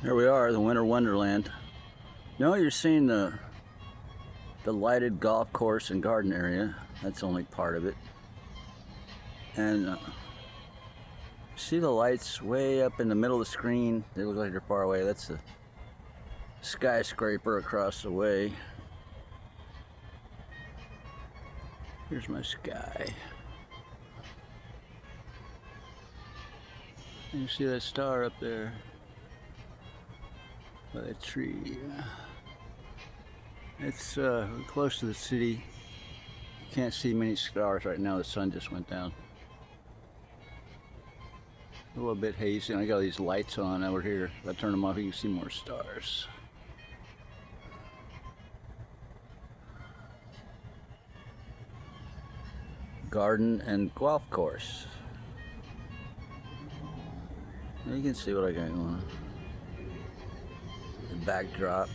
Here we are, the Winter Wonderland. No, you're seeing the lighted golf course and garden area. That's only part of it. And see the lights way up in the middle of the screen? They look like they're far away. That's the skyscraper across the way. Here's my sky. And you see that star up there by that tree. It's close to the city. You can't see many stars right now. The sun just went down. A little bit hazy. And I got these lights on over here. If I turn them off, you can see more stars. Garden and golf course. You can see what I got going on. The backdrop.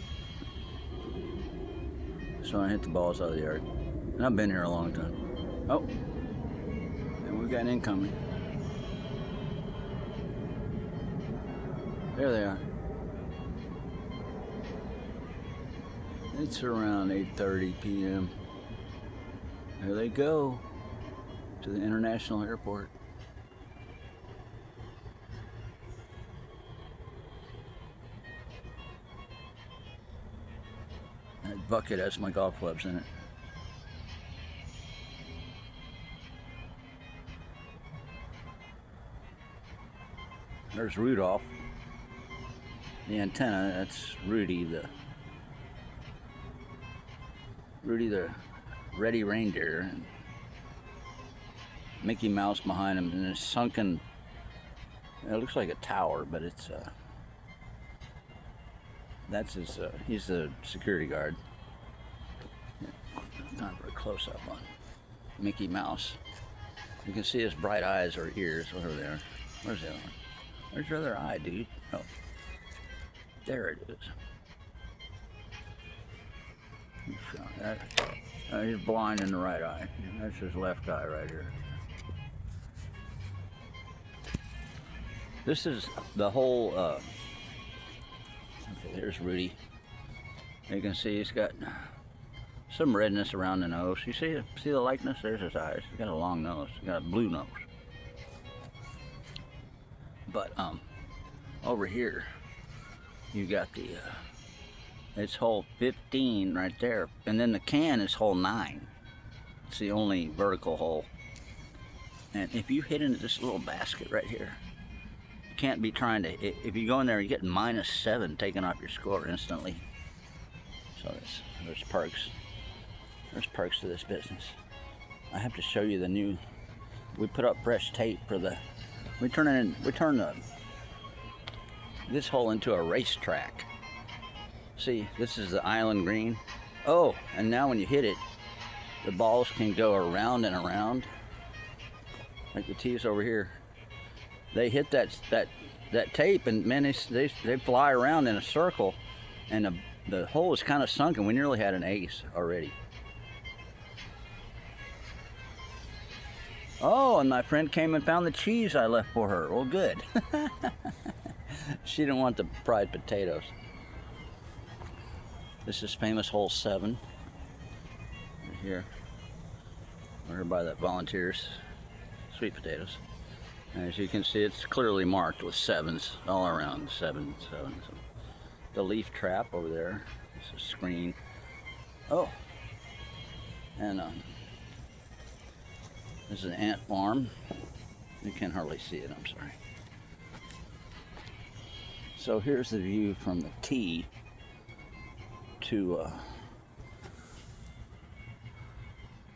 So I hit the balls out of the yard. And I've been here a long time. Oh, and we've got an incoming. There they are. It's around 8:30 p.m. There they go to the international airport. That bucket has my golf clubs in it. There's Rudolph. The antenna, that's Rudy the Ready Reindeer, and Mickey Mouse behind him, and it's sunken. It looks like a tower, but it's that's his. He's the security guard. Time for a close-up on Mickey Mouse. You can see his bright eyes or ears, whatever they are. Where's the other one? Where's your other eye, dude? Oh, there it is. He's blind in the right eye. That's his left eye right here. This is the whole, okay, there's Rudy. You can see he's got some redness around the nose. You see the likeness? There's his eyes. He's got a long nose. He's got a blue nose. But over here, you got the, it's hole 15 right there. And then the can is hole 9. It's the only vertical hole. And if you hit into this little basket right here, you can't be trying to, if you go in there, you get -7 taken off your score instantly. So there's perks. There's perks to this business. I have to show you the new, we put up fresh tape for the, we turn this hole into a racetrack. See, this is the island green. Oh, and now when you hit it, the balls can go around and around. Like the tees over here. They hit that tape, and man, they fly around in a circle, and the hole is kind of sunken. We nearly had an ace already. Oh, and my friend came and found the cheese I left for her. Well, good. She didn't want the fried potatoes. This is famous hole 7. Right here. We're by the volunteers. Sweet potatoes. And as you can see, it's clearly marked with 7s all around. 7, 7. The leaf trap over there. It's a screen. Oh. And this is an ant farm. You can hardly see it, I'm sorry. So here's the view from the tee to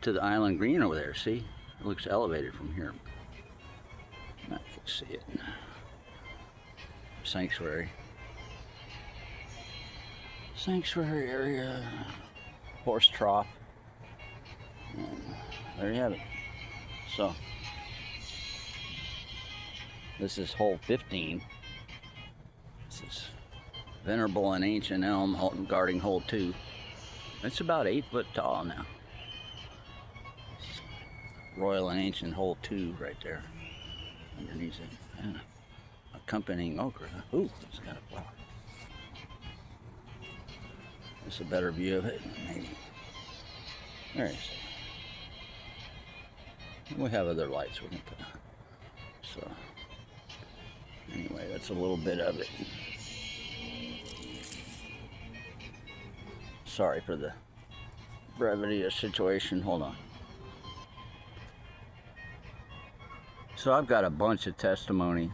the island green over there. See? It looks elevated from here. I can see it. Sanctuary. Sanctuary area. Horse trough. And there you have it. So, this is hole 15. This is venerable and ancient elm guarding hole 2. It's about 8 foot tall now. Royal and ancient hole 2 right there. Underneath it. Yeah. Accompanying okra. Ooh, it's got a flower. It's a better view of it, maybe. There it is. And we have other lights we can put on. So, anyway, that's a little bit of it. Sorry for the brevity of the situation. Hold on. So I've got a bunch of testimony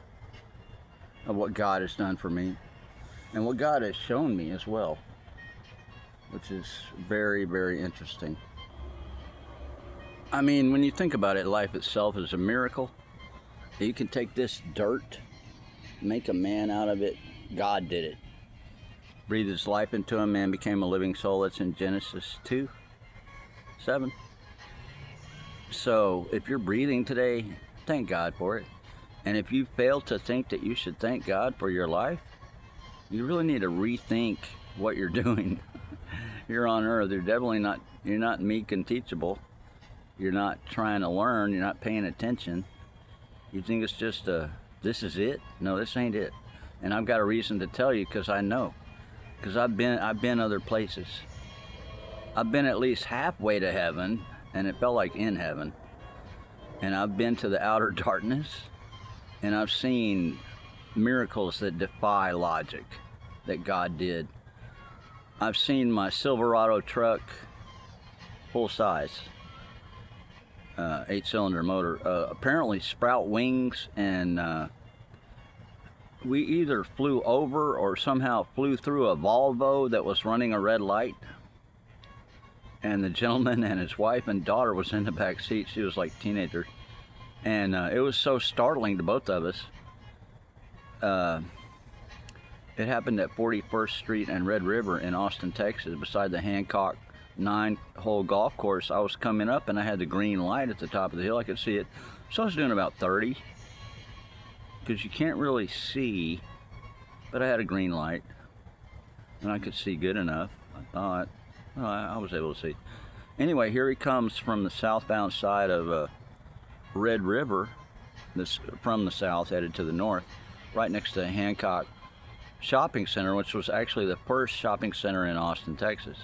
of what God has done for me and what God has shown me as well, which is very, very interesting. I mean, when you think about it, life itself is a miracle. You can take this dirt, make a man out of it. God did it. Breathed his life into him, man became a living soul. That's in Genesis 2:7. So if you're breathing today, thank God for it. And if you fail to think that you should thank God for your life, you really need to rethink what you're doing. You're on earth. You're not meek and teachable. You're not trying to learn. You're not paying attention. You think it's just this is it? No, this ain't it. And I've got a reason to tell you, because I know. Because I've been other places. I've been at least halfway to heaven, and it felt like in heaven. And I've been to the outer darkness, and I've seen miracles that defy logic that God did. I've seen my SiLVerado truck, full size, 8-cylinder motor, apparently sprout wings, and we either flew over or somehow flew through a Volvo that was running a red light. And the gentleman and his wife and daughter was in the back seat. She was like teenagers. And it was so startling to both of us. It happened at 41st Street and Red River in Austin, Texas, beside the Hancock 9-hole golf course. I was coming up and I had the green light at the top of the hill. I could see it. So I was doing about 30. Because you can't really see. But I had a green light. And I could see good enough, I thought. Well, I was able to see. Anyway, here he comes from the southbound side of Red River, from the south, headed to the north, right next to the Hancock Shopping Center, which was actually the first shopping center in Austin, Texas.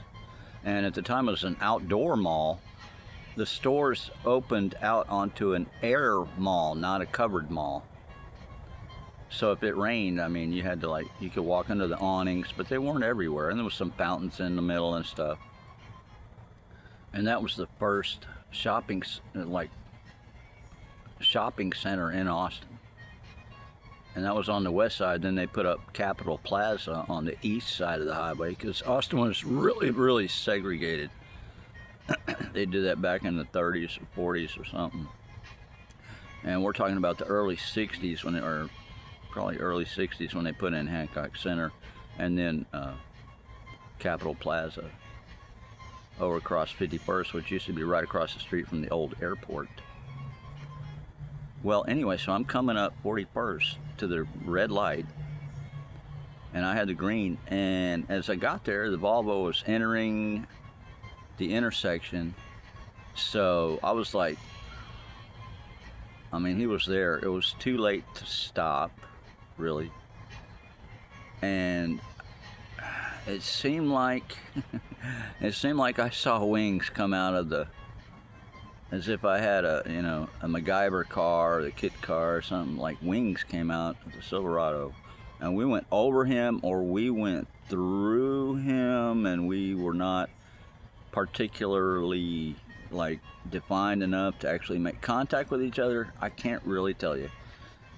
And at the time it was an outdoor mall. The stores opened out onto an air mall, not a covered mall. So if it rained, I mean, you had to you could walk under the awnings, but they weren't everywhere. And there was some fountains in the middle and stuff. And that was the first shopping center in Austin. And that was on the west side. Then they put up Capitol Plaza on the east side of the highway, because Austin was really, really segregated. They did that back in the 30s or 40s or something. And we're talking about the early 60s probably early 60s when they put in Hancock Center, and then Capitol Plaza over across 51st, which used to be right across the street from the old airport. Well, anyway, so I'm coming up 41st to the red light, and I had the green, and as I got there, the Volvo was entering the intersection, so I was like, I mean, he was there. It was too late to stop, really. And it seemed like I saw wings come out of as if I had a MacGyver car or the kit car or something. Like wings came out of the SiLVerado, and we went over him or we went through him, and we were not particularly defined enough to actually make contact with each other. I can't really tell you.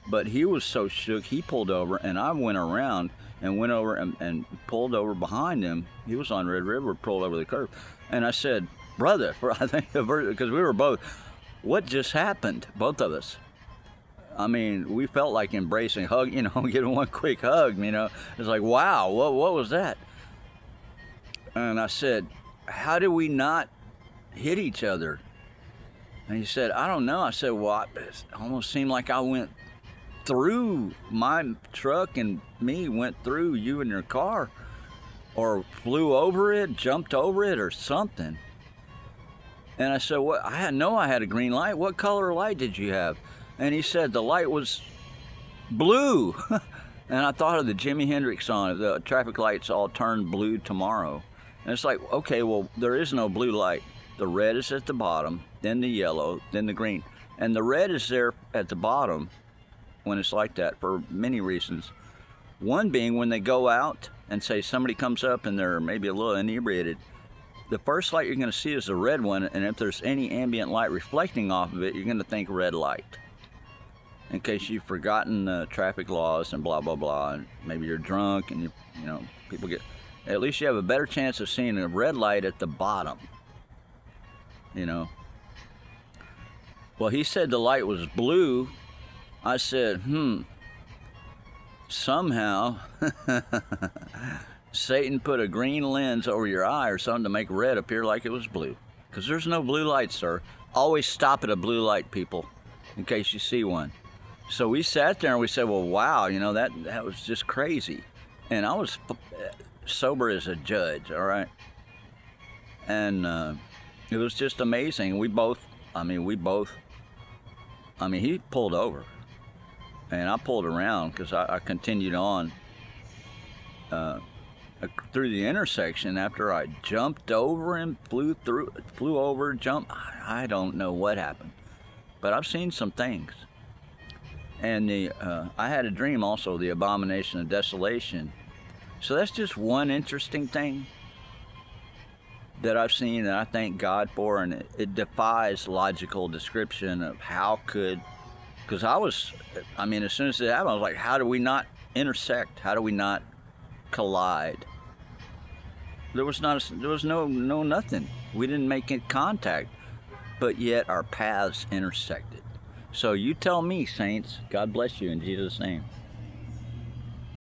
But he was so shook, he pulled over, and I went around and went over and pulled over behind him. He was on Red River, pulled over the curb. And I said, brother, I think, because we were both, what just happened? Both of us. I mean, we felt like embracing, hug, getting one quick hug, It's like, wow, what was that? And I said, how did we not hit each other? And he said, I don't know. I said, well, it almost seemed like I went through my truck, and me went through you and your car, or flew over it, jumped over it, or something. And I said, what? I had a green light. What color light did you have? And he said the light was blue. And I thought of the Jimi Hendrix song, the traffic lights all turn blue tomorrow. And it's like, okay, well, there is no blue light. The red is at the bottom, then the yellow, then the green. And the red is there at the bottom when it's like that for many reasons. One being when they go out and say somebody comes up and they're maybe a little inebriated, the first light you're going to see is the red one, and if there's any ambient light reflecting off of it, you're going to think red light. In case you've forgotten the traffic laws and blah, blah, blah, and maybe you're drunk and you know, people get, at least you have a better chance of seeing a red light at the bottom, you know. Well, he said the light was blue. I said, somehow Satan put a green lens over your eye or something to make red appear like it was blue. Because there's no blue light, sir. Always stop at a blue light, people, in case you see one. So we sat there and we said, well, wow, you know, that was just crazy. And I was sober as a judge, all right? And it was just amazing. We both, he pulled over. And I pulled around because I continued on through the intersection after I jumped over and flew over, jumped. I don't know what happened, but I've seen some things. And I had a dream also, the abomination of desolation. So that's just one interesting thing that I've seen that I thank God for, and it defies logical description of how could. Because as soon as it happened, I was like, how do we not intersect? How do we not collide? There was no nothing. We didn't make contact, but yet our paths intersected. So you tell me, saints, God bless you in Jesus' name.